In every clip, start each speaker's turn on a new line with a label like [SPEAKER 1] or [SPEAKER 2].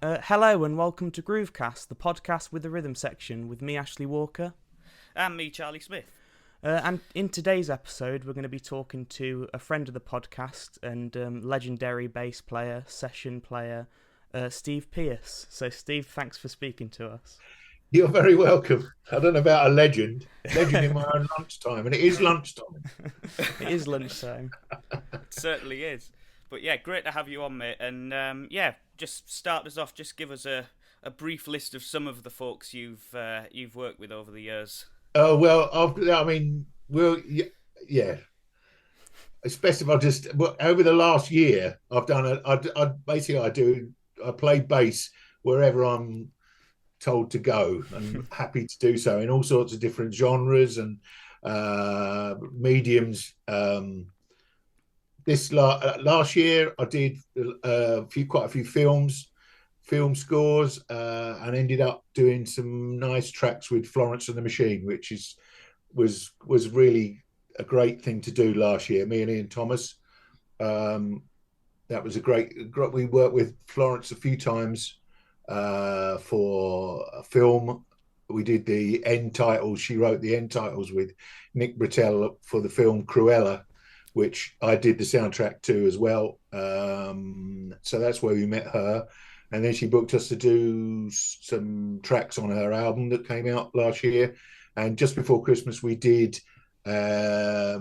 [SPEAKER 1] Hello and welcome to Groovecast, the podcast with the rhythm section, with me, Ashley Walker.
[SPEAKER 2] And me, Charlie Smith.
[SPEAKER 1] And in today's episode, we're going to be talking to a friend of the podcast and legendary bass player, session player, Steve Pearce. So, Steve, thanks for speaking to us.
[SPEAKER 3] You're very welcome. I don't know about a legend in my own lunchtime, and it is lunchtime.
[SPEAKER 1] It is lunchtime.
[SPEAKER 2] It certainly is. But yeah, great to have you on, mate. And just start us off. Just give us a brief list of some of the folks you've worked with over the years.
[SPEAKER 3] Oh well, yeah. Especially if over the last year, I've done I play bass wherever I'm told to go, and happy to do so in all sorts of different genres and mediums. This last year, I did quite a few film scores, and ended up doing some nice tracks with Florence and the Machine, which was really a great thing to do last year. Me and Ian Thomas. That was a great. We worked with Florence a few times for a film. We did the end titles. She wrote the end titles with Nick Britell for the film Cruella, which I did the soundtrack to as well. So that's where we met her. And then she booked us to do some tracks on her album that came out last year. And just before Christmas, we did a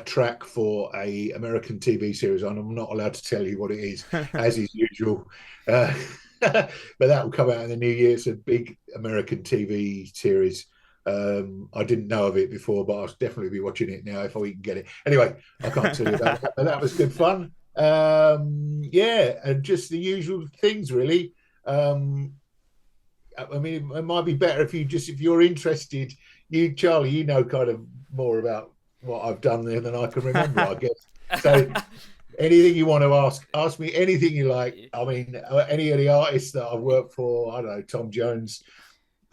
[SPEAKER 3] track for a American TV series. And I'm not allowed to tell you what it is, as is usual. But that will come out in the new year. It's a big American TV series. I didn't know of it before, but I'll definitely be watching it now if we can get it. Anyway, I can't tell you about that, but that was good fun. And just the usual things, really. I mean, it might be better if you're interested. You, Charlie, you know kind of more about what I've done there than I can remember, I guess. So anything you want to ask me anything you like. I mean, any of the artists that I've worked for, I don't know, Tom Jones,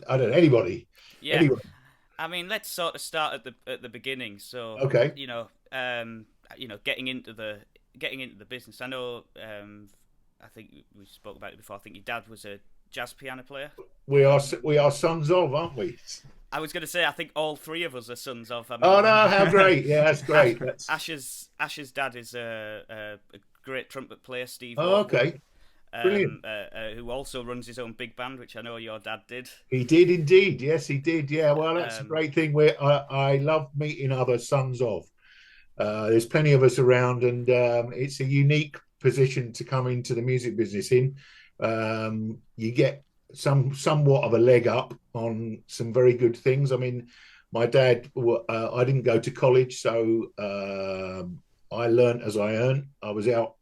[SPEAKER 3] I don't know, anybody.
[SPEAKER 2] Yeah.
[SPEAKER 3] Anyway.
[SPEAKER 2] I mean, let's sort of start at the beginning. So,
[SPEAKER 3] okay.
[SPEAKER 2] Getting into the business. I know. I think we spoke about it before. I think your dad was a jazz piano player.
[SPEAKER 3] We are sons of, aren't we?
[SPEAKER 2] I was going to say, I think all three of us are sons of. I mean,
[SPEAKER 3] oh no, how great! Yeah, that's great.
[SPEAKER 2] Ash's dad is a great trumpet player, Steve.
[SPEAKER 3] Oh, okay. Brilliant.
[SPEAKER 2] Who also runs his own big band, which I know your dad did.
[SPEAKER 3] He did indeed. Yes, he did. Yeah. Well, that's a great thing. Where I love meeting other sons of. There's plenty of us around, and it's a unique position to come into the music business in. You get somewhat of a leg up on some very good things. I mean, my dad, I didn't go to college, so I learned as I earned. I was out.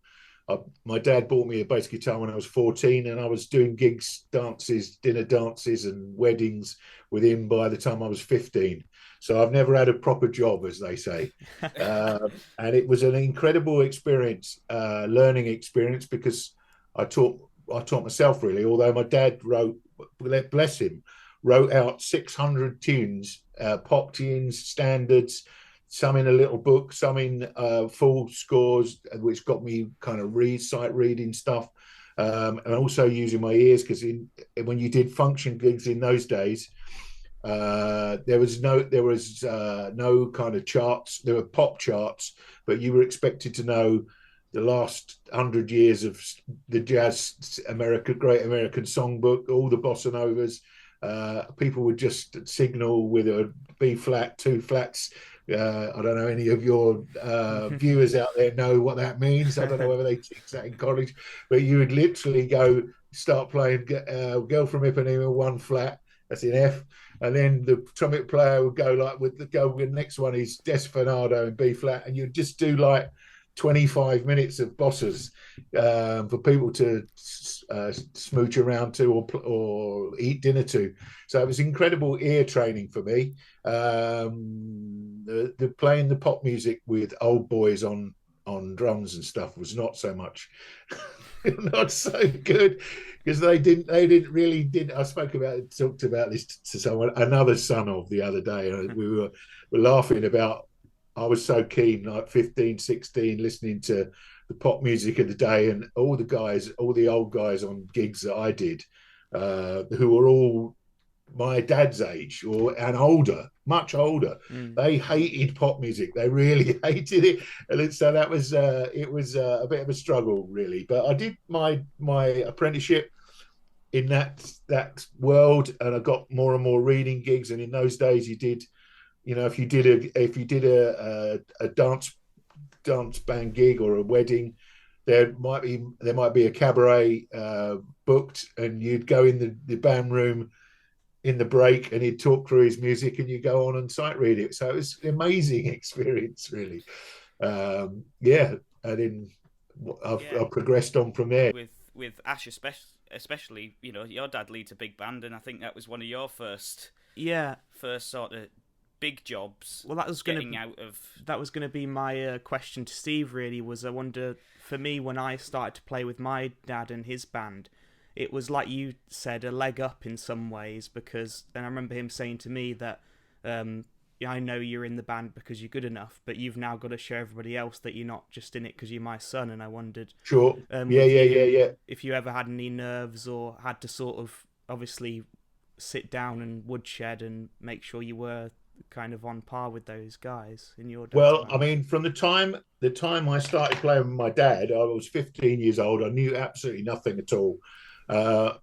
[SPEAKER 3] My dad bought me a bass guitar when I was 14, and I was doing gigs, dances, dinner dances, and weddings with him by the time I was 15. So I've never had a proper job, as they say. And it was an incredible experience, learning experience, because I taught myself, really, although my dad bless him, wrote out 600 tunes, pop tunes, standards, some in a little book, some in full scores, which got me kind of sight reading stuff, and also using my ears, because when you did function gigs in those days, there was no kind of charts. There were pop charts, but you were expected to know the last 100 years of the jazz Great American Songbook, all the bossa novas. People would just signal with a B flat, two flats. I don't know any of your viewers out there know what that means. I don't know whether they teach that in college, but you would literally start playing Girl from Ipanema, one flat, that's in F, and then the trumpet player would go with the next one is Desperado in B flat, and you'd just do like 25 minutes of bossas for people to smooch around to or eat dinner to. So it was incredible ear training for me. The playing the pop music with old boys on drums and stuff was not so much not so good, because they didn't really. I talked about this to someone, another son of, the other day, and we were laughing about. I was so keen, like 15, 16, listening to the pop music of the day, and all the old guys on gigs that I did, who were all my dad's age and older, much older. They hated pop music. They really hated it, and so that was it was a bit of a struggle, really. But I did my apprenticeship in that world, and I got more and more reading gigs. And in those days, you did, if you did a dance band gig or a wedding, there might be a cabaret booked, and you'd go in the band room in the break, and he'd talk through his music, and you go on and sight read it. So it was an amazing experience, really. Yeah, and then I've progressed on from there.
[SPEAKER 2] With Ash, especially, your dad leads a big band, and I think that was one of your first sort of big jobs.
[SPEAKER 1] Well, that was going to be my question to Steve. Really, was I wonder, for me, when I started to play with my dad and his band, it was like you said, a leg up in some ways, because then I remember him saying to me that I know you're in the band because you're good enough, but you've now got to show everybody else that you're not just in it because you're my son. And I wondered,
[SPEAKER 3] sure,
[SPEAKER 1] if you ever had any nerves or had to sort of obviously sit down and woodshed and make sure you were kind of on par with those guys in your
[SPEAKER 3] band.
[SPEAKER 1] I
[SPEAKER 3] mean, from the time I started playing with my dad, I was 15 years old. I knew absolutely nothing at all. I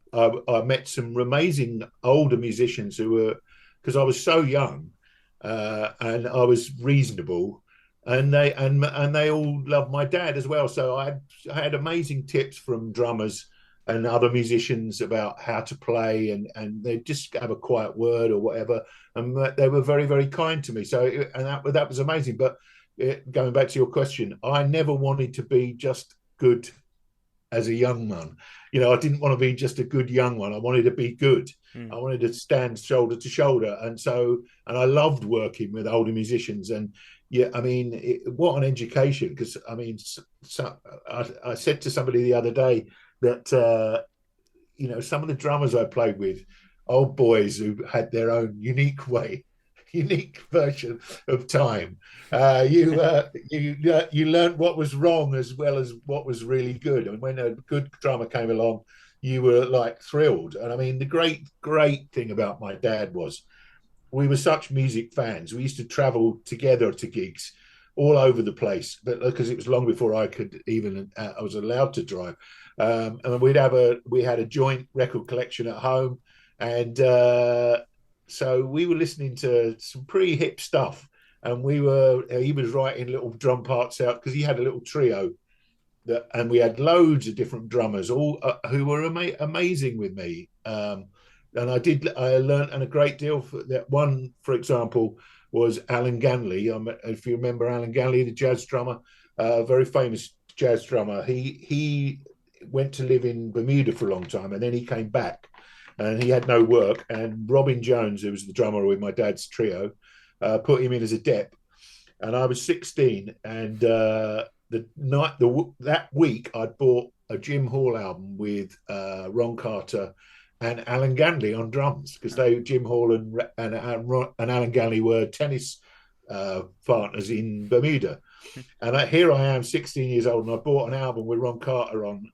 [SPEAKER 3] met some amazing older musicians who were, because I was so young, and I was reasonable, and they all loved my dad as well. So I had amazing tips from drummers and other musicians about how to play, and they just have a quiet word or whatever, and they were very, very kind to me. So that was amazing. But going back to your question, I never wanted to be just good as a young man. I didn't want to be just a good young one. I wanted to be good. I wanted to stand shoulder to shoulder. And I loved working with older musicians. And I mean, what an education. Because I mean, I said to somebody the other day that, some of the drummers I played with, old boys who had their own unique version of time. You learned what was wrong as well as what was really good. And when a good drummer came along, you were like thrilled. And I mean, the great thing about my dad was we were such music fans. We used to travel together to gigs all over the place, but because it was long before I was allowed to drive. And we had a joint record collection at home, and so we were listening to some pretty hip stuff, and he was writing little drum parts out, because he had a little trio and we had loads of different drummers, all who were amazing with me. And I learned a great deal. That one, for example, was Alan Ganley. If you remember Alan Ganley, the jazz drummer, very famous jazz drummer. He went to live in Bermuda for a long time, and then he came back, and he had no work. And Robin Jones, who was the drummer with my dad's trio, put him in as a dep. And I was 16, and that week I'd bought a Jim Hall album with Ron Carter and Alan Ganley on drums, because Jim Hall and Alan Ganley were tennis partners in Bermuda. And here I am, 16 years old, and I bought an album with Ron Carter on,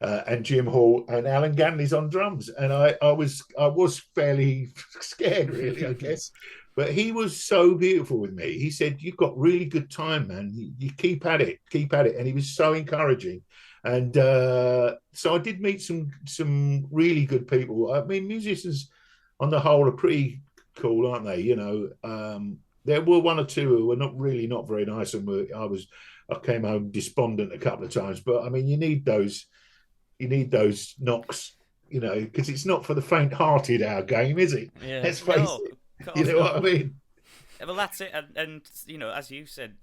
[SPEAKER 3] and Jim Hall, and Alan Ganley's on drums. And I was fairly scared, really, I guess. But he was so beautiful with me. He said, "You've got really good time, man. You keep at it. And he was so encouraging. And so I did meet some really good people. I mean, musicians on the whole are pretty cool, aren't they? There were one or two who were not very nice, and I came home despondent a couple of times. But I mean, you need those knocks, because it's not for the faint-hearted, our game, is it?
[SPEAKER 2] Yeah.
[SPEAKER 3] Let's face it. You know what I mean?
[SPEAKER 2] Well, that's it. And as you said,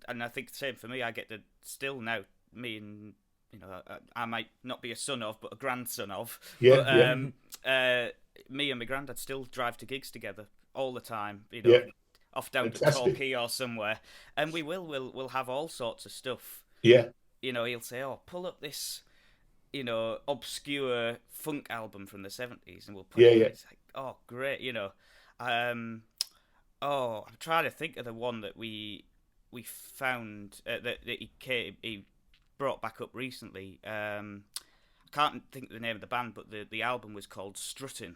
[SPEAKER 2] and I think the same for me. I get to still now, me and I might not be a son of, but a grandson of.
[SPEAKER 3] Yeah.
[SPEAKER 2] Me and my granddad still drive to gigs together all the time. Off down
[SPEAKER 3] Fantastic.
[SPEAKER 2] to Torquay or somewhere, and we'll have all sorts of stuff.
[SPEAKER 3] Yeah.
[SPEAKER 2] He'll say, "Oh, pull up this, obscure funk album from the 70s," and we'll put it. It's like, oh, great, I'm trying to think of the one that we we found that he brought back up recently. I can't think of the name of the band, but the album was called Strutting.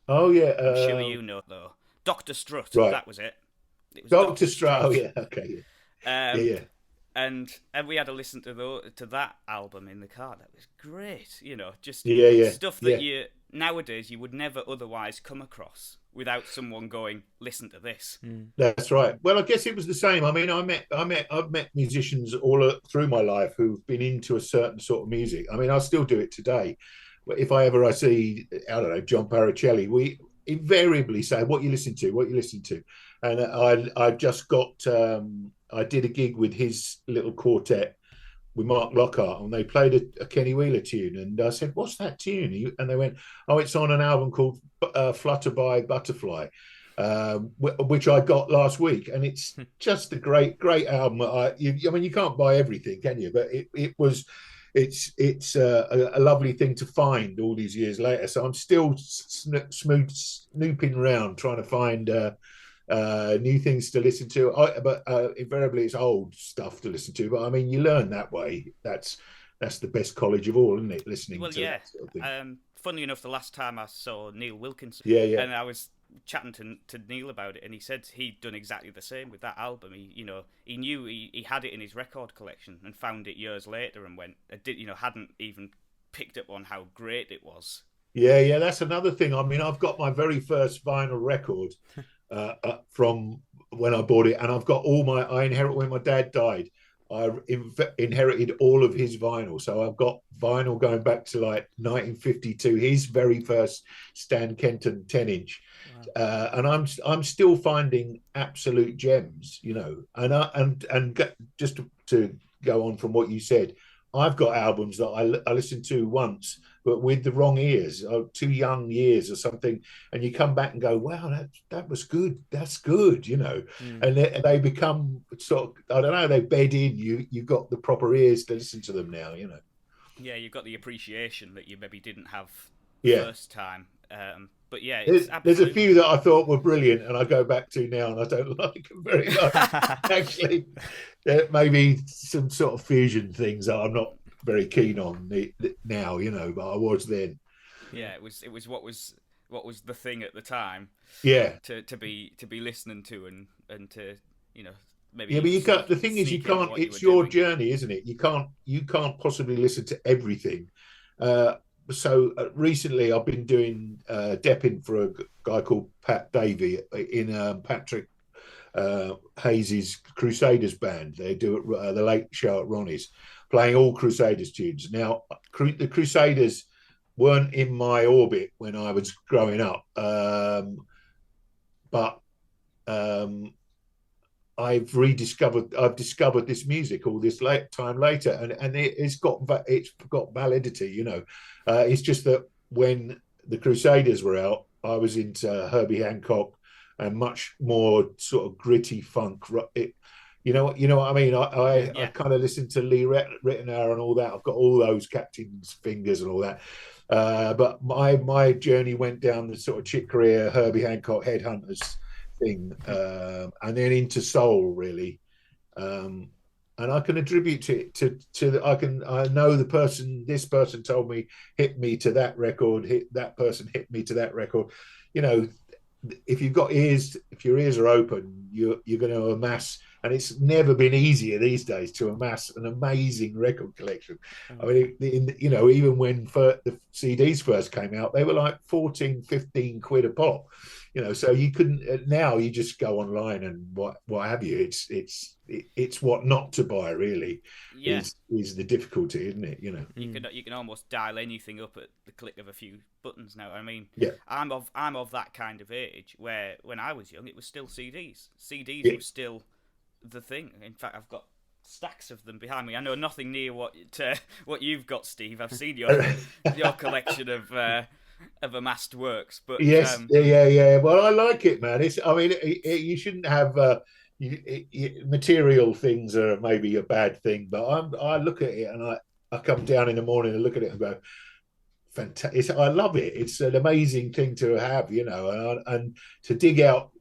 [SPEAKER 3] Oh yeah,
[SPEAKER 2] I'm sure you know though. Dr. Strut,
[SPEAKER 3] right.
[SPEAKER 2] that was it. It was
[SPEAKER 3] Dr. Strut. Oh yeah, okay, yeah, yeah.
[SPEAKER 2] And we had to listen to that album in the car. That was great, just
[SPEAKER 3] Yeah,
[SPEAKER 2] stuff that you nowadays you would never otherwise come across without someone going, listen to this.
[SPEAKER 3] That's right. Well, I guess it was the same. I mean, I've met musicians all through my life who've been into a certain sort of music. I mean, I still do it today. If I see, I don't know, John Paracelli, we invariably say, what you listen to. And I just got, I did a gig with his little quartet with Mark Lockhart, and they played a Kenny Wheeler tune. And I said, what's that tune? And they went, oh, it's on an album called Flutter by Butterfly, which I got last week. And it's just a great album. I mean, you can't buy everything, can you? But it's a lovely thing to find all these years later. So I'm still snooping around trying to find new things to listen to. But invariably it's old stuff to listen to. But I mean, you learn that way. That's the best college of all, isn't it? Listening to that sort of thing.
[SPEAKER 2] Funnily enough, the last time I saw Neil Wilkinson, and I was chatting to Neil about it, and he said he'd done exactly the same with that album. He knew he had it in his record collection and found it years later and hadn't even picked up on how great it was.
[SPEAKER 3] Yeah, that's another thing. I mean, I've got my very first vinyl record from when I bought it, and I've got I inherited when my dad died. I inherited all of his vinyl, so I've got vinyl going back to like 1952, his very first Stan Kenton 10-inch. Wow. And I'm still finding absolute gems, and just to go on from what you said, I've got albums that I listened to once, but with the wrong ears, or 2 young years or something, and you come back and go, wow, that was good. That's good, And they become sort of, I don't know, they bed in. You've got the proper ears to listen to them now,
[SPEAKER 2] Yeah, you've got the appreciation that you maybe didn't have first time. But yeah,
[SPEAKER 3] there's a few that I thought were brilliant, and I go back to now, and I don't like them very much. Actually, maybe some sort of fusion things that I'm not very keen on now, but I was then.
[SPEAKER 2] Yeah, it was what was the thing at the time.
[SPEAKER 3] Yeah,
[SPEAKER 2] to be listening to and to maybe.
[SPEAKER 3] Yeah, but you can't. The thing is, you can't. It's your journey, isn't it? You can't possibly listen to everything. So recently I've been doing depping for a guy called Pat Davey in Patrick Hayes' Crusaders band. They do it the late show at Ronnie's, playing all Crusaders tunes. Now, the Crusaders weren't in my orbit when I was growing up, but I've discovered this music all this time later, and it's got validity. It's just that when the Crusaders were out, I was into Herbie Hancock and much more sort of gritty funk. You know what I mean? I kind of listened to Lee Ritenour and all that. I've got all those Captain's Fingers and all that. But my journey went down the sort of Chick Corea, Herbie Hancock, Headhunters thing, and then into soul, really. And I can attribute it to I know this person told me, hit me to that record, that person hit me to that record. If you've got ears, if your ears are open, you're going to amass, and it's never been easier these days to amass an amazing record collection. I mean, even when the CDs first came out, they were like 14, 15 quid a pop. So you couldn't. Now you just go online and what have you. It's what not to buy, really.
[SPEAKER 2] Yeah.
[SPEAKER 3] Is the difficulty, isn't it?
[SPEAKER 2] You can almost dial anything up at the click of a few buttons now. I mean,
[SPEAKER 3] yeah.
[SPEAKER 2] I'm of that kind of age where when I was young, it was still CDs. CDs were still the thing. In fact, I've got stacks of them behind me. I know nothing near what you've got, Steve. I've seen your collection of amassed works, but
[SPEAKER 3] yes, yeah. Well, I like it, man. You shouldn't have material things are maybe a bad thing, but I look at it and I come down in the morning and look at it and go, fantastic. I love it. It's an amazing thing to have, and to dig out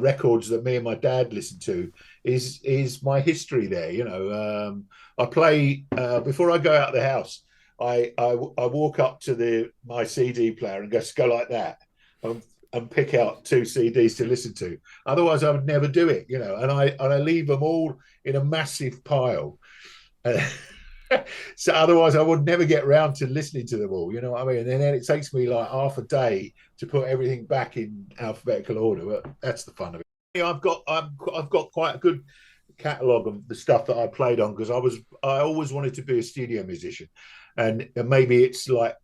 [SPEAKER 3] records that me and my dad listened to is my history there. I play before I go out the house. I walk up to my CD player and just go like that, and pick out 2 CDs to listen to. Otherwise, I would never do it. And I leave them all in a massive pile. So otherwise, I would never get round to listening to them all. You know what I mean? And then it takes me like half a day to put everything back in alphabetical order. But that's the fun of it. I've got quite a good catalogue of the stuff that I played on, because I always wanted to be a studio musician, and maybe it's like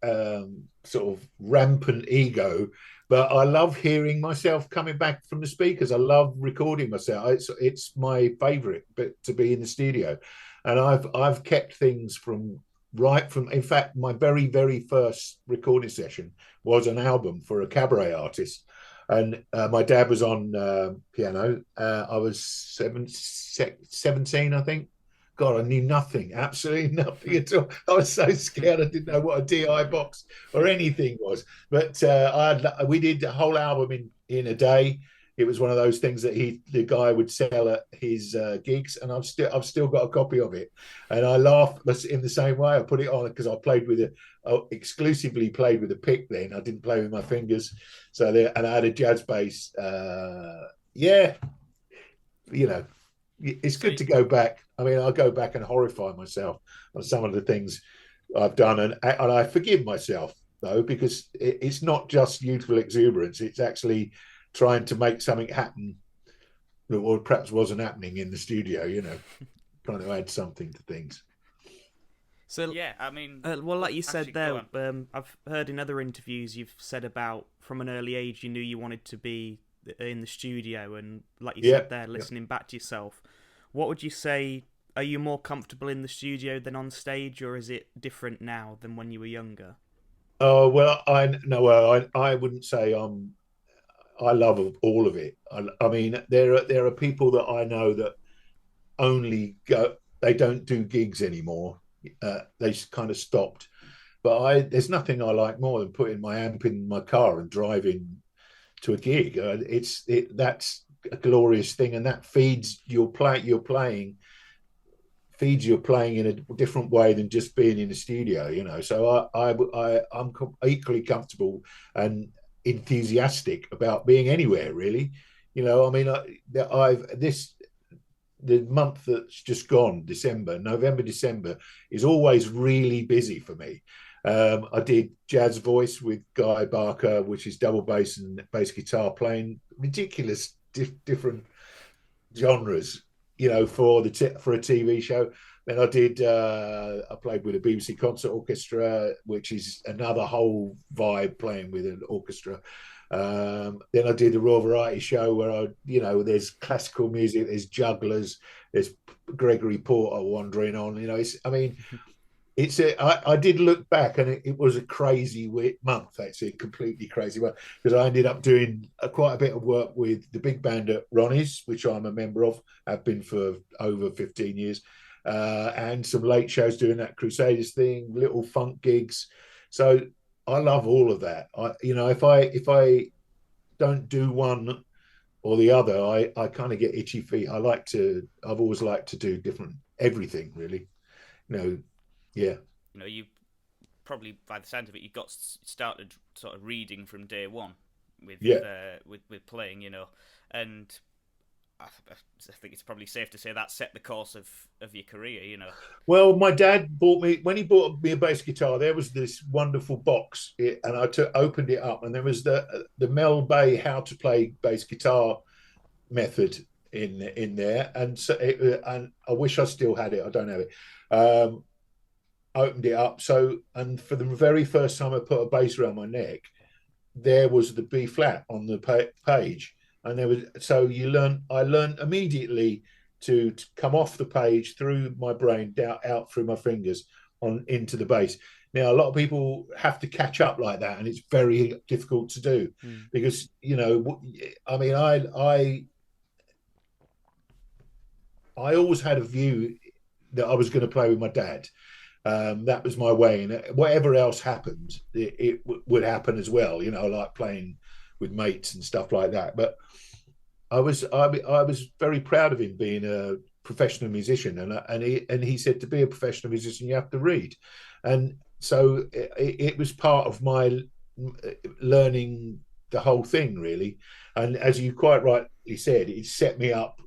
[SPEAKER 3] sort of rampant ego, but I love hearing myself coming back from the speakers. I love recording myself. It's my favourite bit, to be in the studio, and I've kept things from. In fact, my very first recording session was an album for a cabaret artist, and my dad was on piano. I was 17, I think. God, I knew nothing, absolutely nothing at all. I was so scared. I didn't know what a DI box or anything was. But we did the whole album in a day. It was one of those things that the guy would sell at his gigs, and I've still got a copy of it. And I laugh in the same way. I put it on because I exclusively played with a pick then. I didn't play with my fingers. And I had a jazz bass. It's good to go back. I mean, I go back and horrify myself on some of the things I've done, and I forgive myself though, because it's not just youthful exuberance. It's actually trying to make something happen that perhaps wasn't happening in the studio. Trying to add something to things.
[SPEAKER 1] So
[SPEAKER 2] yeah, I mean,
[SPEAKER 1] well, like you said there, I've heard in other interviews you've said about from an early age you knew you wanted to be in the studio, and like you said there, listening back to yourself. What would you say? Are you more comfortable in the studio than on stage, or is it different now than when you were younger?
[SPEAKER 3] Oh well, I wouldn't say I love all of it. I mean, there are people that I know that only go. They don't do gigs anymore. They kind of stopped. But there's nothing I like more than putting my amp in my car and driving to a gig. That's a glorious thing, and that feeds your playing in a different way than just being in the studio. So I'm equally comfortable and enthusiastic about being anywhere, really. I mean, the month that's just gone, November, December, is always really busy for me. I did Jazz Voice with Guy Barker, which is double bass and bass guitar, playing ridiculous different genres, for a TV show. Then I played with a BBC Concert Orchestra, which is another whole vibe, playing with an orchestra. Then I did a Royal Variety Show where there's classical music, there's jugglers, there's Gregory Porter wandering on. I did look back, and it was a crazy month, actually, a completely crazy one, because I ended up doing quite a bit of work with the big band at Ronnie's, which I'm a member of, have been for over 15 years, and some late shows doing that Crusaders thing, little funk gigs. So I love all of that. If I don't do one or the other, I kind of get itchy feet. I've always liked to do everything, really. Yeah.
[SPEAKER 2] You probably, by the sound of it, you got started sort of reading from day one with playing, and I think it's probably safe to say that set the course of your career,
[SPEAKER 3] Well, my dad when he bought me a bass guitar, there was this wonderful box, and I opened it up, and there was the Mel Bay How to Play Bass Guitar method in there, and so and I wish I still had it. I don't have it. Opened it up, and for the very first time I put a bass around my neck, there was the B flat on the page, and I learned immediately to come off the page through my brain, out through my fingers on into the bass. Now, a lot of people have to catch up like that, and it's very difficult to do because I mean, I always had a view that I was going to play with my dad. That was my way, and whatever else happened, it would happen as well. Like playing with mates and stuff like that. But I was very proud of him being a professional musician, and he said to be a professional musician you have to read, and so it was part of my learning the whole thing really, and as you quite rightly said, it set me up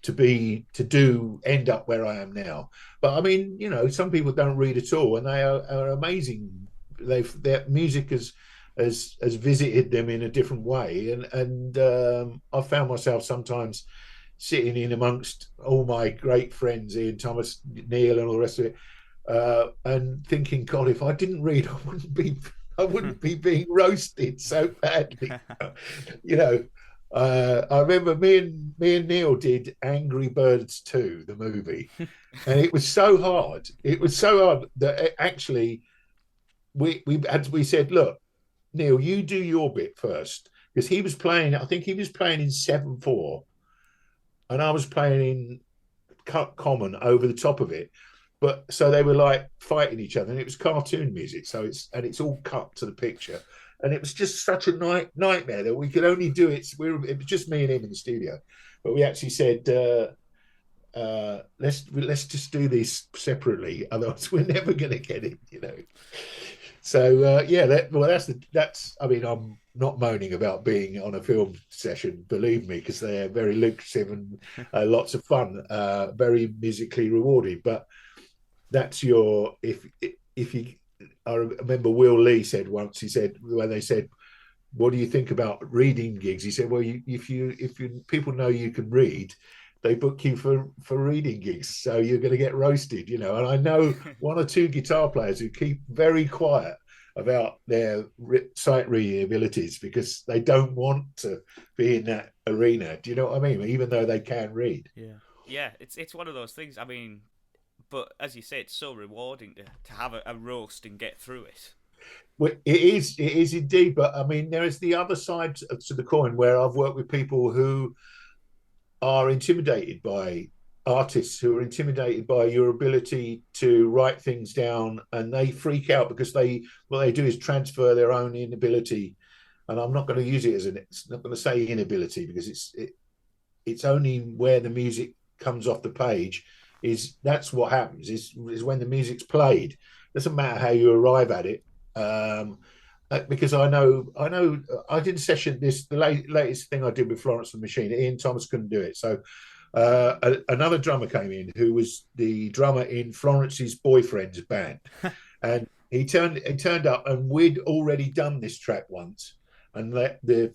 [SPEAKER 3] to end up where I am now. But I mean, some people don't read at all, and they are amazing. Their music has visited them in a different way, and I found myself sometimes sitting in amongst all my great friends, Ian Thomas, Neil, and all the rest of it, and thinking, God, if I didn't read, I wouldn't be being roasted so badly. you know, I remember me and Neil did Angry Birds 2, the movie, and it was so hard. It was so hard that actually we said, look, Neil, you do your bit first, because he was playing. I think he was playing in 7/4, and I was playing in common over the top of it. But so they were like fighting each other, and it was cartoon music. So it's all cut to the picture, and it was just such a nightmare that we could only do it. It was just me and him in the studio, but we actually said, let's just do this separately, otherwise we're never going to get it. So that's. I mean, I'm not moaning about being on a film session, believe me, because they are very lucrative and lots of fun, very musically rewarding. But that's if you. I remember Will Lee said once. He said when they said, "What do you think about reading gigs?" He said, "Well, if people know you can read, they book you for reading gigs, so you're going to get roasted, And I know one or two guitar players who keep very quiet about their sight reading abilities because they don't want to be in that arena. Do you know what I mean? Even though they can read.
[SPEAKER 2] Yeah. It's one of those things. I mean, but as you say, it's so rewarding to have a roast and get through it.
[SPEAKER 3] Well, it is indeed. But I mean, there is the other side to the coin where I've worked with people who are intimidated by artists, who are intimidated by your ability to write things down, and they freak out because what they do is transfer their own inability. And I'm not going to use it it's not going to say inability, because it's only where the music comes off the page that's what happens is when the music's played. Doesn't matter how you arrive at it. Because I know I did a session, the latest thing I did with Florence and the Machine. Ian Thomas couldn't do it, so another drummer came in who was the drummer in Florence's boyfriend's band, and he turned up, and we'd already done this track once, and the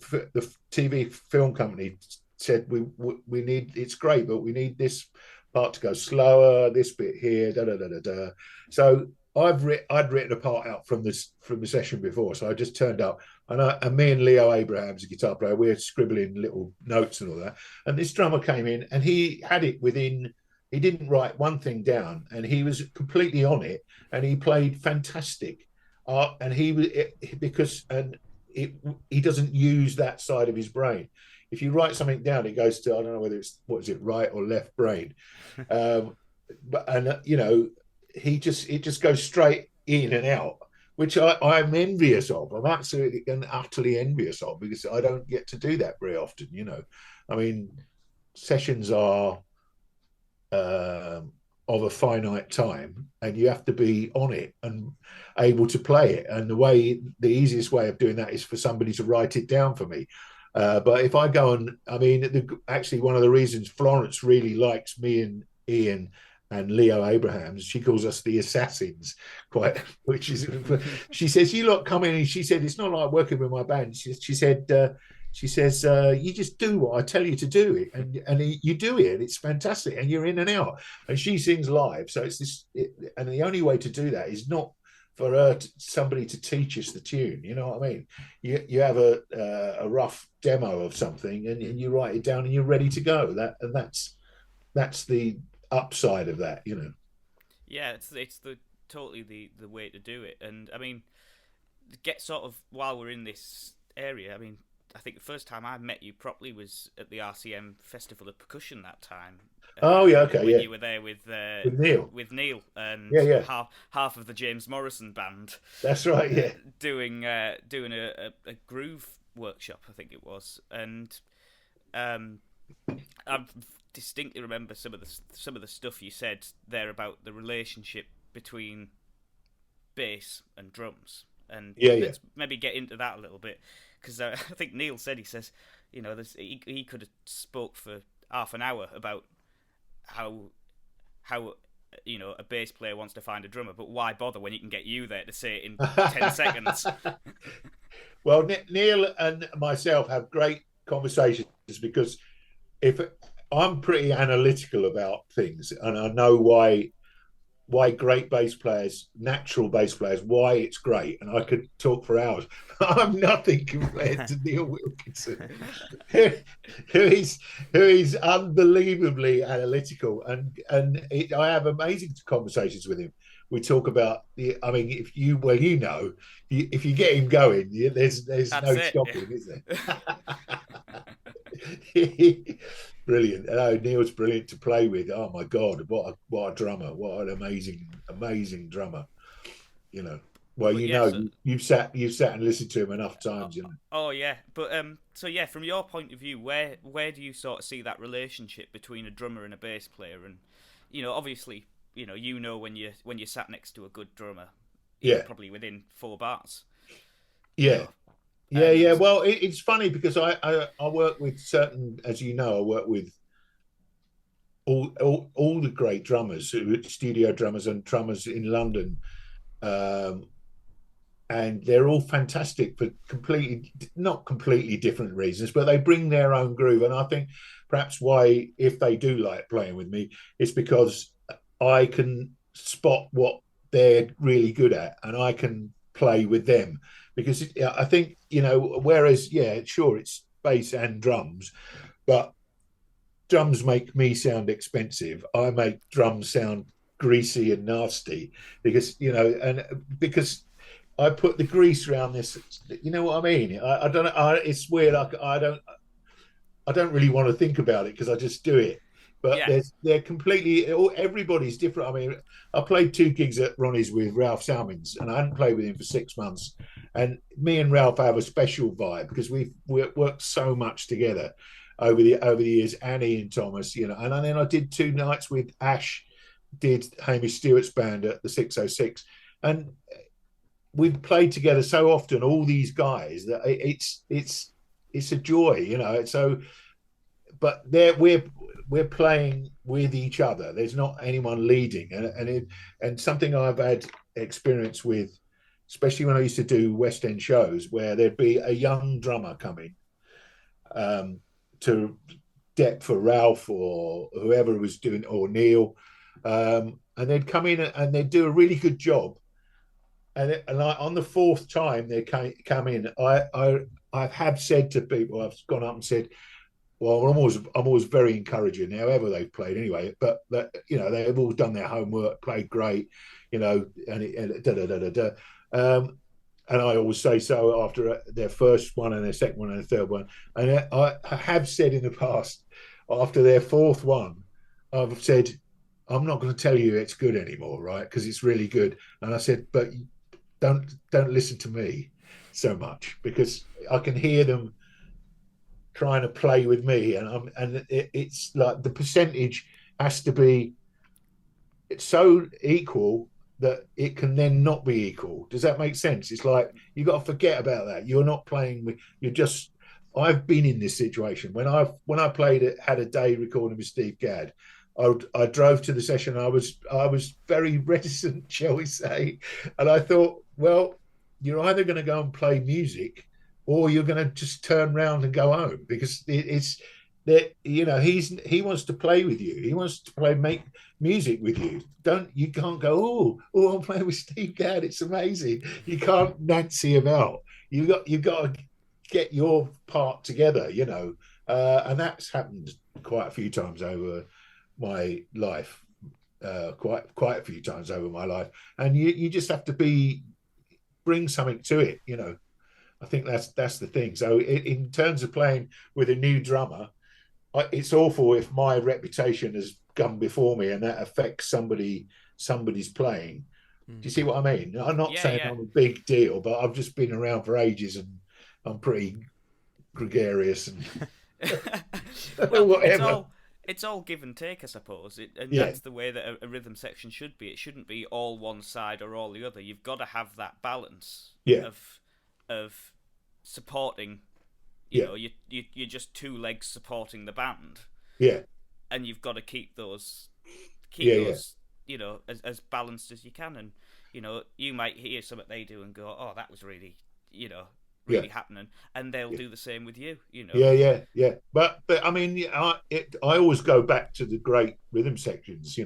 [SPEAKER 3] TV film company said we need, it's great, but we need this part to go slower, this bit here, da da da da da. So I'd written a part out from the session before, so I just turned up, and me and Leo Abrahams, a guitar player, we're scribbling little notes and all that. And this drummer came in, and he had it within. He didn't write one thing down, and he was completely on it, and he played fantastic. And he was he doesn't use that side of his brain. If you write something down, it goes to, I don't know whether it's, what is it, right or left brain, it just goes straight in and out, which I'm envious of. I'm absolutely and utterly envious of, because I don't get to do that very often. I mean, sessions are of a finite time, and you have to be on it and able to play it. And the easiest way of doing that is for somebody to write it down for me. But if I go and, I mean, actually one of the reasons Florence really likes me and Ian and Leo Abrahams, she calls us the assassins, which is, she says, you lot come in, and she said, it's not like working with my band. She says, you just do what I tell you to do, and you do it, and it's fantastic, and you're in and out. And she sings live, so and the only way to do that is not for somebody to teach us the tune. You know what I mean? You have a rough demo of something, and you write it down, and you're ready to go. That's the upside of that.
[SPEAKER 2] Yeah, it's totally the way to do it. And I mean, get sort of, while we're in this area, I mean, I think the first time I met you properly was at the RCM Festival of Percussion that time.
[SPEAKER 3] Oh yeah, okay,
[SPEAKER 2] when you were there with
[SPEAKER 3] Neil.
[SPEAKER 2] With Neil and half of the James Morrison band.
[SPEAKER 3] That's right, yeah.
[SPEAKER 2] Doing a groove workshop, I think it was, and I distinctly remember some of the stuff you said there about the relationship between bass and drums, and let's maybe get into that a little bit, because I think Neil said, he says, he could have spoke for half an hour about how a bass player wants to find a drummer, but why bother when you can get you there to say it in 10 seconds?
[SPEAKER 3] Well, Neil and myself have great conversations, because if I'm pretty analytical about things, and I know why great bass players, natural bass players, why it's great, and I could talk for hours. I'm nothing compared to Neil Wilkinson, who is unbelievably analytical, and I have amazing conversations with him. We talk about if you get him going, there's no stopping, is there? Brilliant. Neil's brilliant to play with. Oh my God, what a drummer! What an amazing drummer. You've sat and listened to him enough times.
[SPEAKER 2] Oh yeah, but so yeah, from your point of view, where do you sort of see that relationship between a drummer and a bass player? And obviously, when you're sat next to a good drummer, probably within 4 bars.
[SPEAKER 3] Yeah. Yeah. Well, it's funny because I work with certain, as you know, I work with all the great drummers, studio drummers and drummers in London, and they're all fantastic for not completely different reasons, but they bring their own groove. And I think perhaps why, if they do like playing with me, it's because I can spot what they're really good at, and I can play with them. Because I think, whereas, sure, it's bass and drums, but drums make me sound expensive. I make drums sound greasy and nasty because I put the grease around this. You know what I mean? I don't know. It's weird. I don't really want to think about it because I just do it. But they're completely, everybody's different. I mean, I played 2 gigs at Ronnie's with Ralph Salmins, and I hadn't played with him for 6 months. And me and Ralph have a special vibe because we've worked so much together over the years, Annie and Thomas, and then I did 2 nights with Ash, did Hamish Stewart's band at the 606. And we've played together so often, all these guys, that it's a joy, So, but we're playing with each other. There's not anyone leading, and something I've had experience with, especially when I used to do West End shows, where there'd be a young drummer coming to dep for Ralph or whoever was doing, or Neil, and they'd come in and they'd do a really good job. And on the 4th time they come in, I have said to people, I've gone up and said, well, I'm always very encouraging, however they've played anyway. But they've all done their homework, played great, and and I always say so after their first one and their second one and their third one. And I have said in the past, after their 4th one, I've said, I'm not going to tell you it's good anymore, right? Because it's really good. And I said, but don't listen to me so much, because I can hear them trying to play with me, and it's like the percentage has to be so equal that it can then not be equal. Does that make sense? It's like you got to forget about that. You're not playing with. I've been in this situation when I played it, had a day recording with Steve Gadd. I drove to the session. I was very reticent, shall we say, and I thought, well, you're either going to go and play music, or you're going to just turn around and go home, because it's that he wants to play with you. He wants to make music with you. You can't go, oh, I'm playing with Steve Gadd. It's amazing. You can't Nancy him out. You got to get your part together, and that's happened quite a few times over my life, quite a few times over my life, and you just have to bring something to it, I think that's the thing. So in terms of playing with a new drummer, it's awful if my reputation has come before me and that affects somebody's playing. Do you see what I mean? I'm not saying I'm a big deal, but I've just been around for ages and I'm pretty gregarious and
[SPEAKER 2] Well,
[SPEAKER 3] Whatever.
[SPEAKER 2] it's all give and take, I suppose, and
[SPEAKER 3] Yeah,
[SPEAKER 2] that's the way that a rhythm section should be. It shouldn't be all one side or all the other. You've got to have that balance
[SPEAKER 3] yeah,
[SPEAKER 2] of supporting. You
[SPEAKER 3] yeah,
[SPEAKER 2] know, you're just two legs supporting the band,
[SPEAKER 3] yeah,
[SPEAKER 2] and you've got to keep those
[SPEAKER 3] yeah, yeah,
[SPEAKER 2] you know, as balanced as you can. And you know, you might hear something they do and go, "Oh, that was really, you know,
[SPEAKER 3] yeah.
[SPEAKER 2] really happening," and they'll
[SPEAKER 3] Yeah.
[SPEAKER 2] do the same with you. You know.
[SPEAKER 3] Yeah, yeah, yeah. But I mean, yeah, I always go back to the great rhythm sections,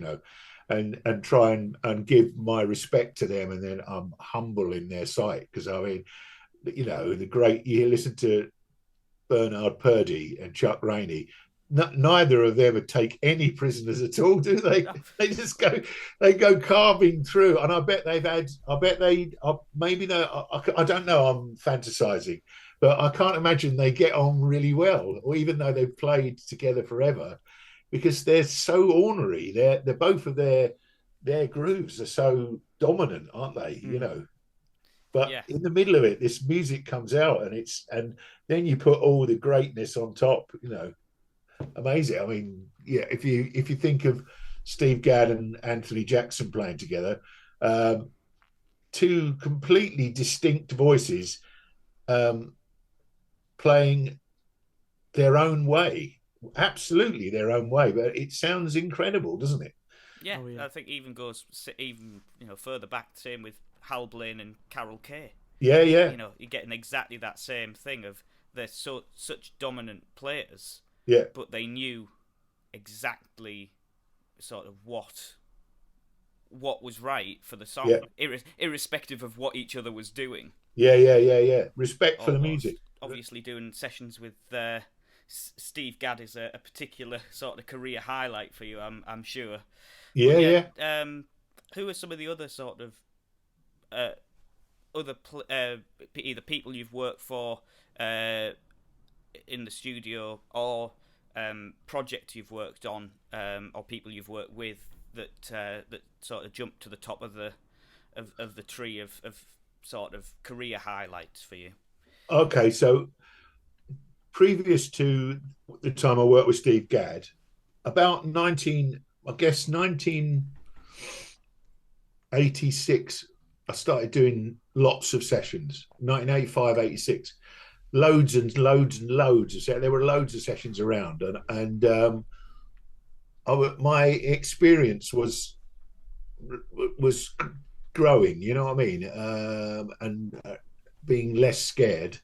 [SPEAKER 3] and try and give my respect to them, and then I'm humble in their sight because I mean, the great. You listen to Bernard Purdie and Chuck Rainey. Neither of them would take any prisoners at all, do they? They go carving through, and I bet they've had. I bet they maybe they. I don't know. I'm fantasizing, but I can't imagine they get on really well, or even though they've played together forever, because they're so ornery. They're both of their grooves are so dominant, aren't they? But
[SPEAKER 2] Yeah.
[SPEAKER 3] in the middle of it, this music comes out, and then you put all the greatness on top. Amazing. I mean, yeah. If you think of Steve Gadd and Anthony Jackson playing together, um, two completely distinct voices um, playing their own way, absolutely their own way. But it sounds incredible, doesn't it?
[SPEAKER 2] Yeah,
[SPEAKER 1] Oh yeah.
[SPEAKER 2] I think even goes even further back. Same with Hal Blaine and Carol Kay.
[SPEAKER 3] Yeah, yeah,
[SPEAKER 2] You know, you're getting exactly that same thing of they're such dominant players,
[SPEAKER 3] yeah,
[SPEAKER 2] but they knew exactly sort of what was right for the
[SPEAKER 3] yeah,
[SPEAKER 2] song, irrespective of what each other was doing.
[SPEAKER 3] yeah, yeah, yeah, yeah. Respect for the music.
[SPEAKER 2] Almost, obviously, doing sessions with Steve Gadd is a particular sort of career highlight for you, I'm sure. But
[SPEAKER 3] Yeah,
[SPEAKER 2] yeah,
[SPEAKER 3] yeah.
[SPEAKER 2] who are some of the other sort of uh, either people you've worked for in the studio or project you've worked on or people you've worked with that sort of jump to the top of the tree of sort of career highlights for you?
[SPEAKER 3] Okay, so previous to the time I worked with Steve Gadd, about 1986, I started doing lots of sessions. 1985, 86, loads and loads and loads of There were loads of sessions around, and my experience was growing. You know what I mean? And being less scared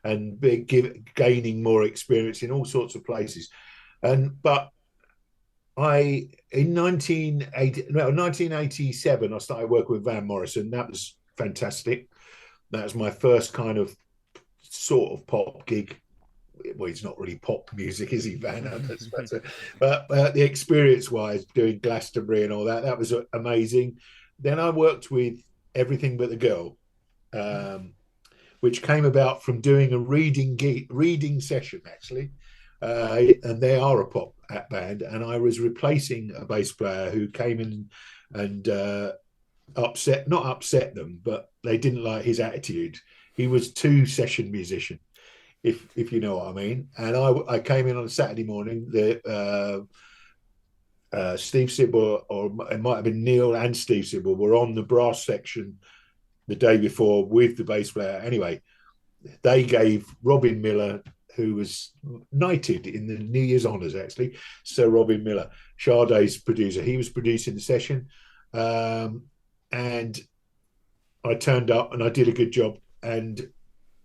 [SPEAKER 3] and gaining more experience in all sorts of places. But I in 1987 I started working with Van Morrison. That was fantastic. That was my first kind of sort of pop gig. Well, he's not really pop music, is he, Van? But the experience-wise, doing Glastonbury and all that was amazing. Then I worked with Everything But the Girl, um, which came about from doing a reading session actually, and they are a pop band, and I was replacing a bass player who came in and not upset them, but they didn't like his attitude. He was too session musician, if you know what I mean. And I came in on a Saturday morning. Steve Sibbald, or it might have been Neil and Steve Sibbald, were on the brass section the day before with the bass player. Anyway, they gave Robin Miller, who was knighted in the New Year's honours, actually, Sir Robin Miller, Sade's producer. He was producing the session. And I turned up and I did a good job. And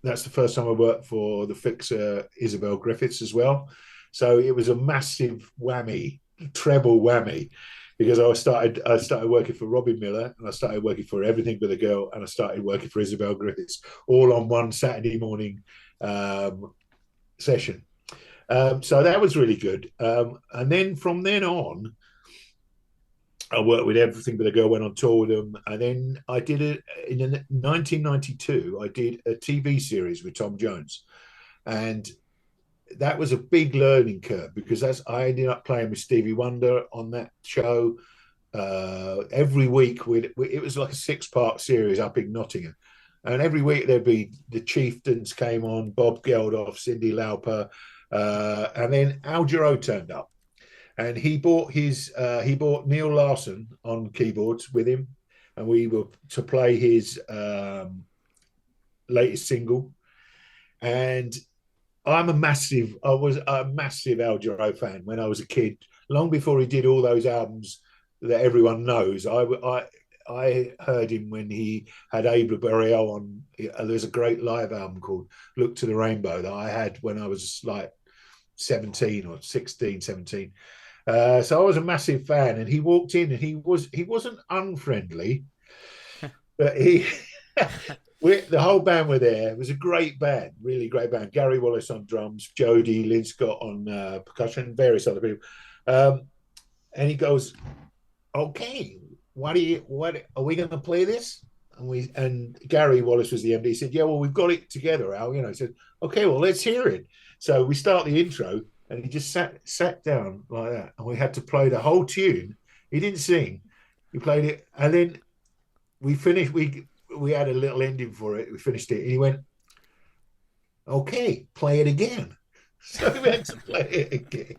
[SPEAKER 3] that's the first time I worked for the fixer Isabel Griffiths as well. So it was a massive whammy, treble whammy, because I started working for Robin Miller, and I started working for Everything But a Girl, and I started working for Isabel Griffiths, all on one Saturday morning session. So that was really good. And then from then on, I worked with Everything But a Girl, went on tour with them, and then I did it in 1992. I did a TV series with Tom Jones, and that was a big learning curve because as I ended up playing with Stevie Wonder on that show every week. It was like a 6-part series up in Nottingham, and every week there'd be the Chieftains came on, Bob Geldof, Cyndi Lauper, And then Al Jarreau turned up, and he brought Neil Larson on keyboards with him, and we were to play his latest single. And I was a massive Al Jarreau fan when I was a kid, long before he did all those albums that everyone knows. I heard him when he had Abel Burial on. There's a great live album called Look to the Rainbow that I had when I was like 17 or 16, 17. So I was a massive fan, and he walked in, and he wasn't unfriendly, but the whole band were there. It was a great band, really great band. Gary Wallace on drums, Jody, Lynn Scott on percussion, various other people. And he goes, "Okay, what are we going to play this?" And Gary Wallace was the MD. He said, "Yeah, well, we've got it together, Al." He said, "Okay, well, let's hear it." So we start the intro, and he just sat down like that, and we had to play the whole tune. He didn't sing. We played it, and then we finished. We had a little ending for it. We finished it, and he went, "Okay, play it again." So we had to play it again,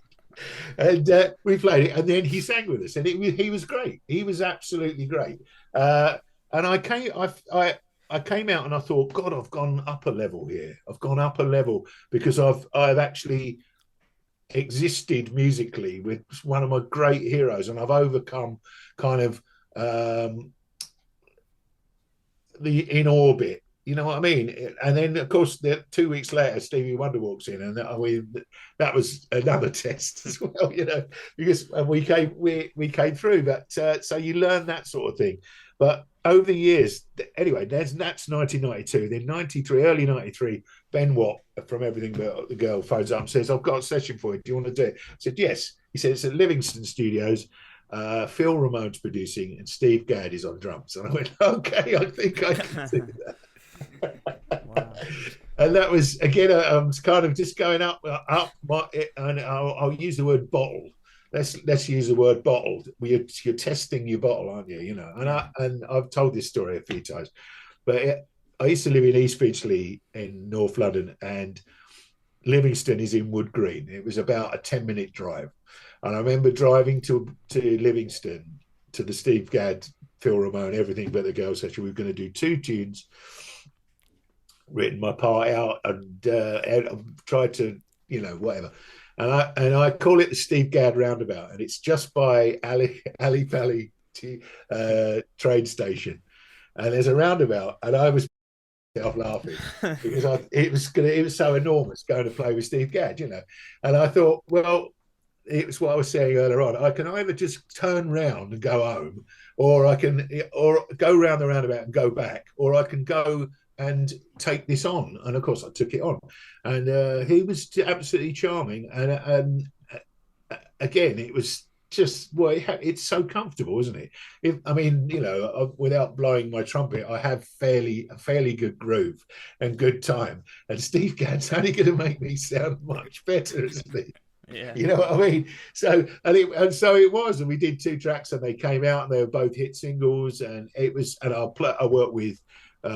[SPEAKER 3] and we played it, and then he sang with us, and he was great. He was absolutely great. And I came out, and I thought, God, I've gone up a level here. I've gone up a level because I've actually existed musically with one of my great heroes, and I've overcome kind of the in orbit, you know what I mean? And then, of course, 2 weeks later, Stevie Wonder walks in, and that was another test as well, because we came through. But so you learn that sort of thing. But over the years, anyway, that's 1992. Then 93, early 93, Ben Watt from Everything But the Girl phones up and says, "I've got a session for you. Do you want to do it?" I said, "Yes." He said, "It's at Livingston Studios. Phil Ramone's producing, and Steve Gadd is on drums." And I went, "Okay, I think I can do that." Wow. And that was, again, kind of just going up, and I'll use the word bottled. Let's use the word bottled. You're testing your bottle, aren't you? And I've told this story a few times, but I used to live in East Finchley in North London, and Livingston is in Wood Green. It was about a 10-minute drive. And I remember driving to Livingston to the Steve Gadd, Phil Ramone, Everything But the Girl session. We were going to do 2 tunes, written my part out, and tried to, whatever. And I call it the Steve Gadd roundabout, and it's just by Ali Pali train station. And there's a roundabout, and I was laughing because it was so enormous going to play with Steve Gadd, And I thought, well, it was what I was saying earlier on. I can either just turn round and go home, or go round the roundabout and go back, or I can go and take this on. And of course, I took it on, and he was absolutely charming. And again, it was just it's so comfortable, isn't it? Without blowing my trumpet, I have a fairly good groove and good time. And Steve Gadd's only going to make me sound much better, isn't he?
[SPEAKER 1] Yeah.
[SPEAKER 3] You know what I mean? So so it was, and we did 2 tracks, and they came out, and they were both hit singles. And it was, and I worked with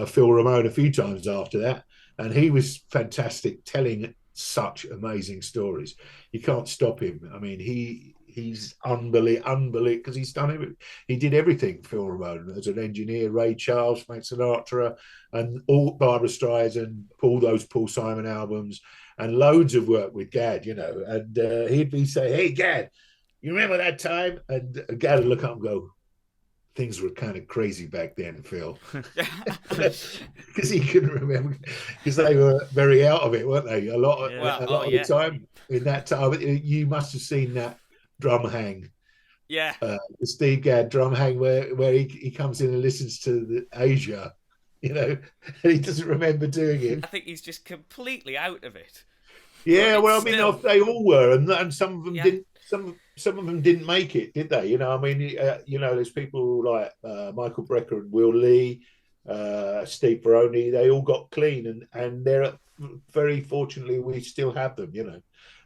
[SPEAKER 3] Phil Ramone a few times after that, and he was fantastic, telling such amazing stories. You can't stop him. I mean, he's unbelievable because he's done it. He did everything. Phil Ramone as an engineer, Ray Charles, Frank Sinatra, and all Barbra Streisand, all those Paul Simon albums. And loads of work with Gadd, and he'd be saying, "Hey, Gadd, you remember that time?" And Gadd would look up and go, "Things were kind of crazy back then, Phil." Because he couldn't remember, because they were very out of it, weren't they? A lot of the time. In that time, you must have seen that drum hang.
[SPEAKER 2] Yeah.
[SPEAKER 3] The Steve Gadd drum hang where he comes in and listens to the Asia, and he doesn't remember doing it.
[SPEAKER 2] I think he's just completely out of it.
[SPEAKER 3] Yeah, well, I mean, they all were, and some of them didn't. Some of them didn't make it, did they? There's people like Michael Brecker and Will Lee, Steve Baroni. They all got clean, and they're very fortunately we still have them.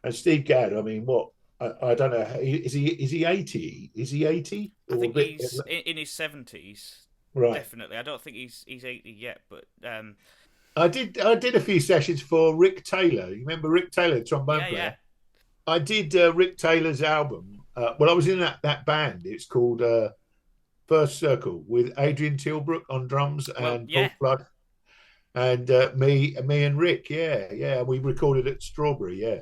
[SPEAKER 3] And Steve Gadd, I mean, what? I don't know. Is he 80? Is he 80?
[SPEAKER 2] I think he's in his 70s.
[SPEAKER 3] Right.
[SPEAKER 2] Definitely. I don't think he's 80 yet, but
[SPEAKER 3] I did a few sessions for Rick Taylor. You remember Rick Taylor, trombone
[SPEAKER 2] Yeah, yeah.
[SPEAKER 3] player? I did Rick Taylor's album. Well, I was in that band. It's called First Circle with Adrian Tilbrook on drums
[SPEAKER 2] Well,
[SPEAKER 3] and
[SPEAKER 2] yeah.
[SPEAKER 3] Paul Flood and me and Rick. Yeah, yeah. We recorded at Strawberry. Yeah.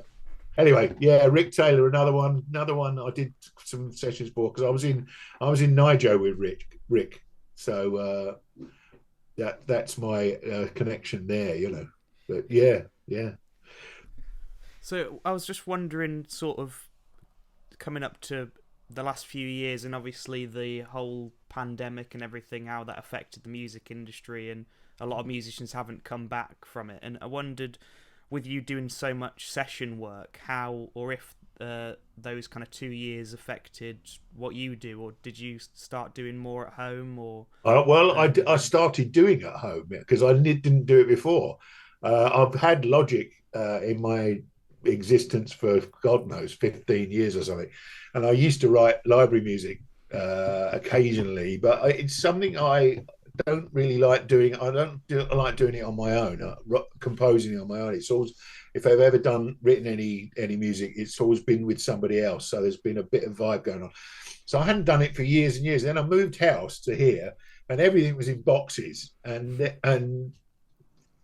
[SPEAKER 3] Anyway, yeah, Rick Taylor, another one. I did some sessions for because I was in Niger with Rick. So that's my connection there, you know. But yeah, yeah.
[SPEAKER 1] So I was just wondering, sort of coming up to the last few years, and obviously the whole pandemic and everything, how that affected the music industry, and a lot of musicians haven't come back from it. And I wondered, with you doing so much session work, how or if those kind of 2 years affected what you do, or did you start doing more at home, or?
[SPEAKER 3] I started doing at home because I didn't do it before. I've had Logic in my existence for God knows 15 years or something, and I used to write library music occasionally, but it's something I don't really like doing. I like doing it on my own, composing it on my own. It's always, if I've ever written any music, it's always been with somebody else. So there's been a bit of vibe going on. So I hadn't done it for years and years. Then I moved house to here, and everything was in boxes, and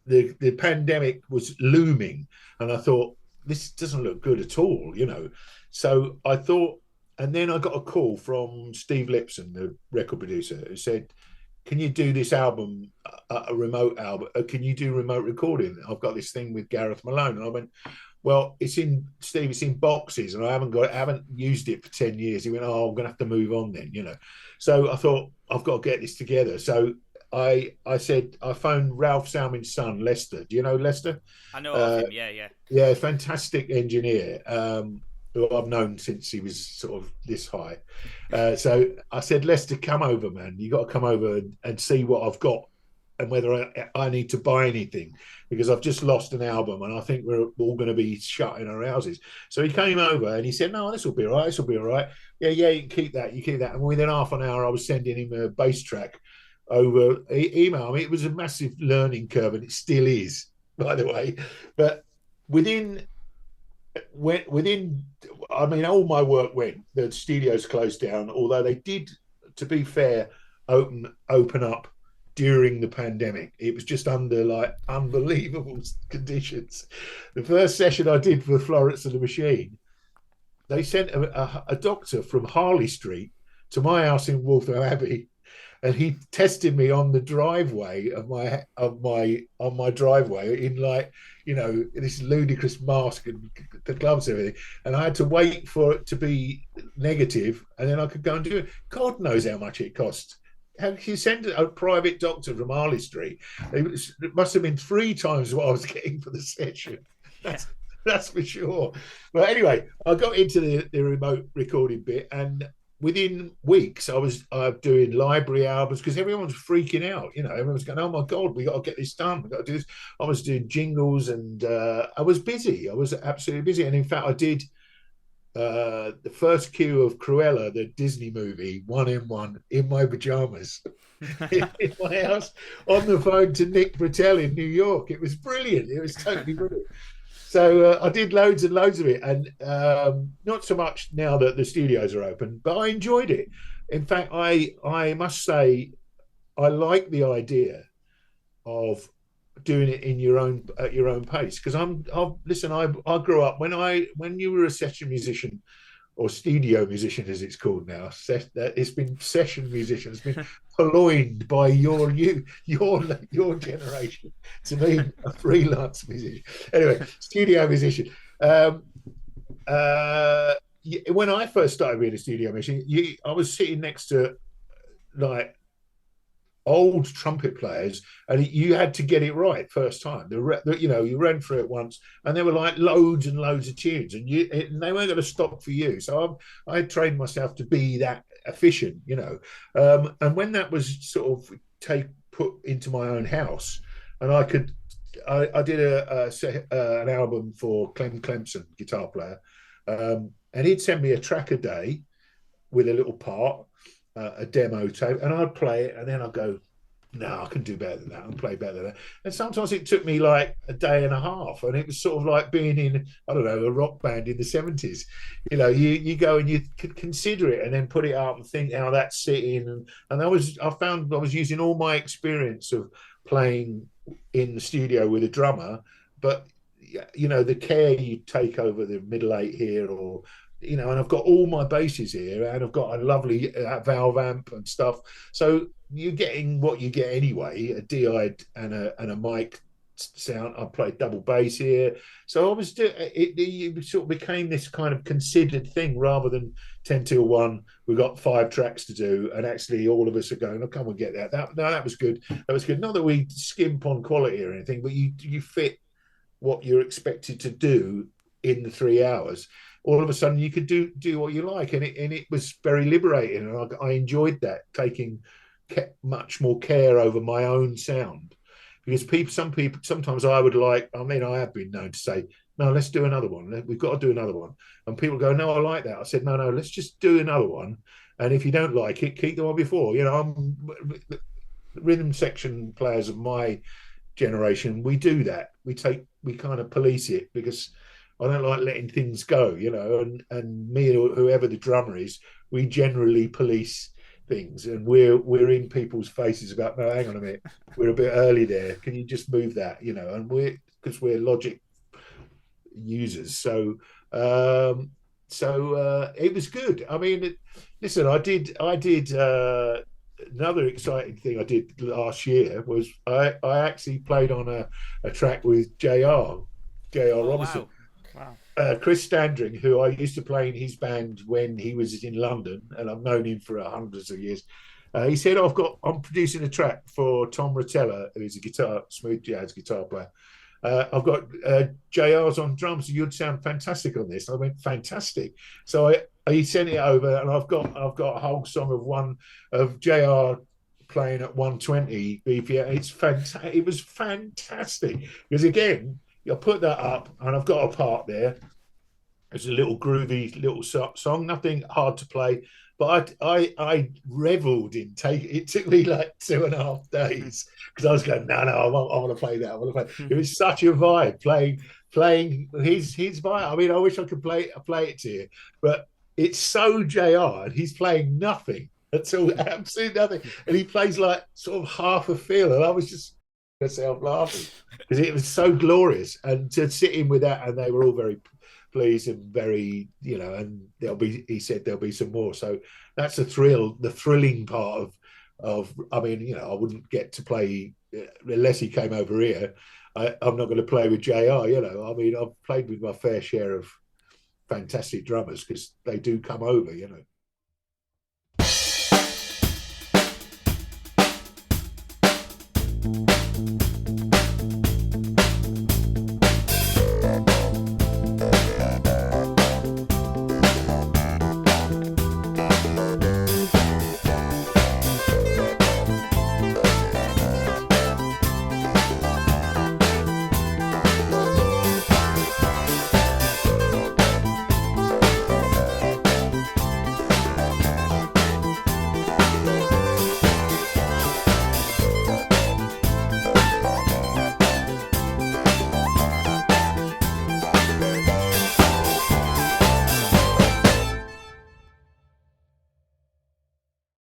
[SPEAKER 3] the pandemic was looming, and I thought this doesn't look good at all, you know. So I thought, and then I got a call from Steve Lipson, the record producer, who said, "Can you do this album, a remote album? Can you do remote recording? I've got this thing with Gareth Malone." And I went, "Well, it's in boxes, and I haven't used it for 10 years." He went, "Oh, I'm gonna have to move on then, you know." So I thought, I've got to get this together. So I said, I phoned Ralph Salmin's son, Lester. Do you know Lester?
[SPEAKER 2] I know of him. Yeah, yeah.
[SPEAKER 3] Yeah, fantastic engineer, who I've known since he was sort of this high. So I said, Lester, come over, man. You got to come over and see what I've got, and whether I need to buy anything, because I've just lost an album and I think we're all going to be shut in our houses. So he came over and he said, "No, this will be all right. This will be all right. Yeah, yeah, you can keep that. You keep that." And within half an hour, I was sending him a bass track over email. I mean, it was a massive learning curve, and it still is, by the way. But within, I mean, all my work went. The studios closed down, although they did, to be fair, open up during the pandemic. It was just under like unbelievable conditions. The first session I did for Florence and the Machine, they sent a doctor from Harley Street to my house in Waltham Abbey, and he tested me on the driveway on my driveway in, like, you know, this ludicrous mask and the gloves and everything, and I had to wait for it to be negative, and then I could go and do it. God knows how much it cost. How can you send a private doctor from Harley Street? It must have been 3 times what I was getting for the session. That's for sure. But anyway, I got into the remote recording bit, and within weeks, I was doing library albums because everyone was freaking out. You know, everyone was going, "Oh my God, we got to get this done. We got to do this." I was doing jingles, and I was busy. I was absolutely busy. And in fact, I did the first cue of Cruella, the Disney movie, one in my pajamas in my house on the phone to Nick Britell in New York. It was brilliant. It was totally brilliant. So I did loads and loads of it, and not so much now that the studios are open, but I enjoyed it. In fact, I must say I like the idea of doing it in your own at your own pace, because I grew up when you were a session musician, or studio musician as it's called now. It's been session musician. It's been purloined by your generation to be a freelance musician. Anyway, studio musician. When I first started being a studio musician, I was sitting next to like old trumpet players, and you had to get it right first time. You ran through it once, and there were like loads and loads of tunes, and they weren't going to stop for you. So I trained myself to be that efficient, you know. And when that was sort of put into my own house, and I did an album for Clem Clemson, guitar player, and he'd send me a track a day with a little part, a demo tape, and I'd play it, and then I'd go, No, I can do better than that. I can play better than that. And sometimes it took me like a day and a half, and it was sort of like being in, I don't know, a rock band in the 70s. You go and you could consider it and then put it up and think how that's sitting. And I found I was using all my experience of playing in the studio with a drummer, but the care you take over the middle eight here, or and I've got all my basses here, and I've got a lovely valve amp and stuff. So you're getting what you get anyway, a DI and a mic sound. I played double bass here. So I was it sort of became this kind of considered thing rather than 10 till 1, we've got 5 tracks to do, and actually all of us are going, oh, come and get that. That was good. That was good. Not that we skimp on quality or anything, but you fit what you're expected to do in the 3 hours. All of a sudden you could do what you like, and it was very liberating, and I enjoyed that, taking much more care over my own sound, because sometimes I would like, I mean, I have been known to say, no, let's do another one, we've got to do another one, and people go, no, I like that. I said, no, let's just do another one, and if you don't like it, keep the one before. I'm rhythm section players of my generation, we do that. We kind of police it, because I don't like letting things go, and me or whoever the drummer is, we generally police things, and we're in people's faces about, no, hang on a minute, we're a bit early there, can you just move that, and because we're Logic users. So it was good. I mean, listen, I did another exciting thing I did last year was I actually played on a track with JR Robinson.
[SPEAKER 2] Wow.
[SPEAKER 3] Chris Standring, who I used to play in his band when he was in London, and I've known him for hundreds of years. He said, I'm producing a track for Tom Rotella, who's a smooth jazz guitar player. I've got JR's on drums, and you'd sound fantastic on this. I went, fantastic. So he sent it over, and I've got a whole song of JR playing at 120 BPM. It was fantastic, because again, I put that up, and I've got a part there. It's a little groovy little song, nothing hard to play, but I reveled in it took me like 2.5 days, because I was going, no, I want to play that. I want to play. It was such a vibe playing his vibe. I mean, I wish I could play it to you, but it's so JR, and he's playing nothing at all, absolutely nothing, and he plays like sort of half a feel, and I was just myself laughing, because it was so glorious, and to sit in with that, and they were all very pleased and very, and he said there'll be some more. So that's the thrilling part of I mean, I wouldn't get to play unless he came over here. I'm not going to play with JR. I mean, I've played with my fair share of fantastic drummers, because they do come over.